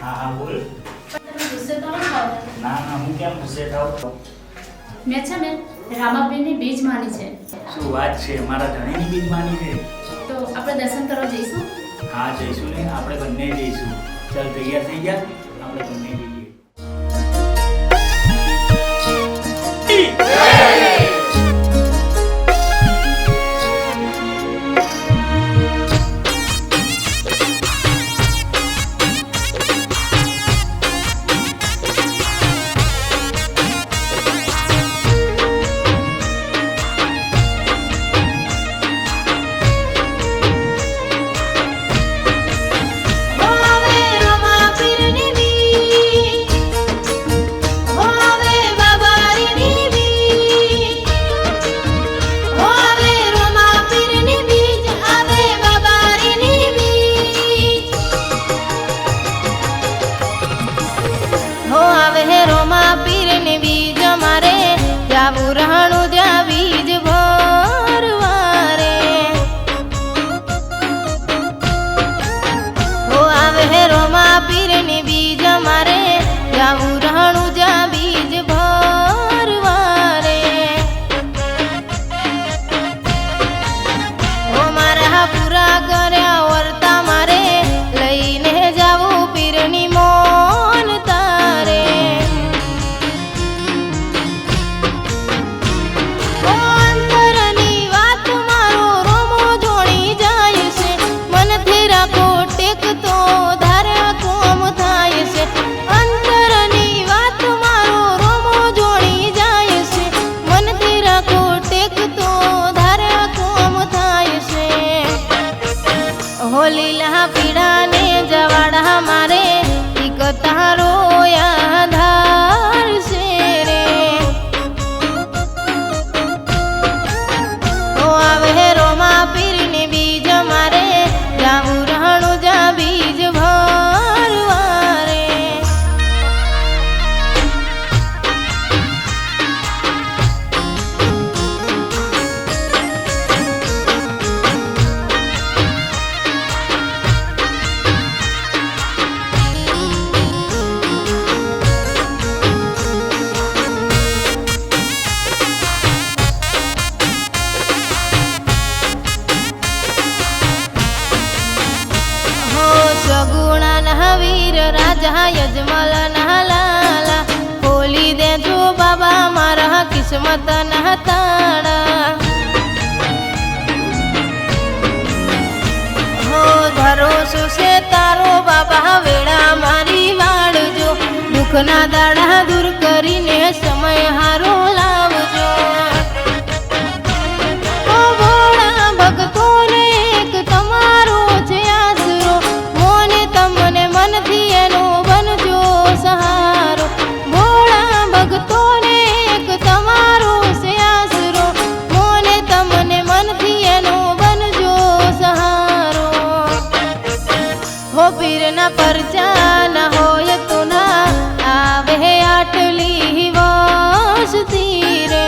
हाँ हाँ बोल। તમે ગુસ્સે તો ન થાવ. ના ના હું કેમ ગુસ્સે થાવ? મેં છે ને રામાબેનની બીજ માની છે, શું વાત છે? મારા ધણીની બીજ માની છે? તો આપણે દર્શન કરવા જઈશું. હા જઈશું ને, આપણે બંને જઈશું. ચાલ તૈયાર થઈ ગયા, આપણે બંને જઈએ. લીલા પીડા ને જવાડા મારે એક તારો આધાર છે રે. ઓ આવે રોમા પીરની બીજ મારે જાવું રણું જા બીજ ભરવા રે. વીર રાજા યજમલ ના લાલા ખોલી દેજો બાબા મારા કિસ્મત ના તાળા. હો ભરોસો છે તારો બાબા વેળા મારી વાળજો, દુઃખના દાડા દૂર કરીને સમય હારો લાવજો. ઓ ભોળા ભક્તોને એક તમારો છે આશરો, મોને તમને મનથી એનો બનજો સહારો. ભોળા ભક્તોને એક તમારો છે આશરો, મોને તમને મનથી એનો બનજો સહારો. હો પીરના પરચા ના હોય તો ના આવે આટલી વસ્તી રે.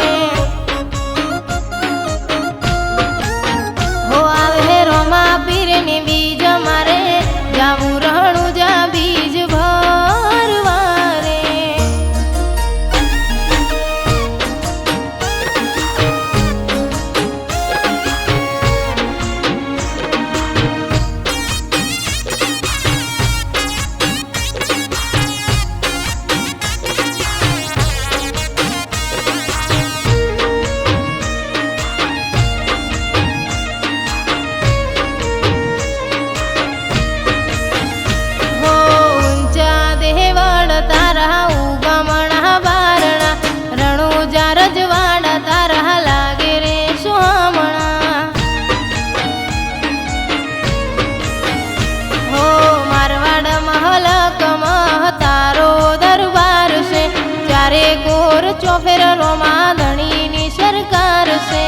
હો આવે રોમા પીરની બીજ મારે જાવું રણું જા બીજ ભરવા રે. ચોફેર રોમા ધણીની સરકાર છે.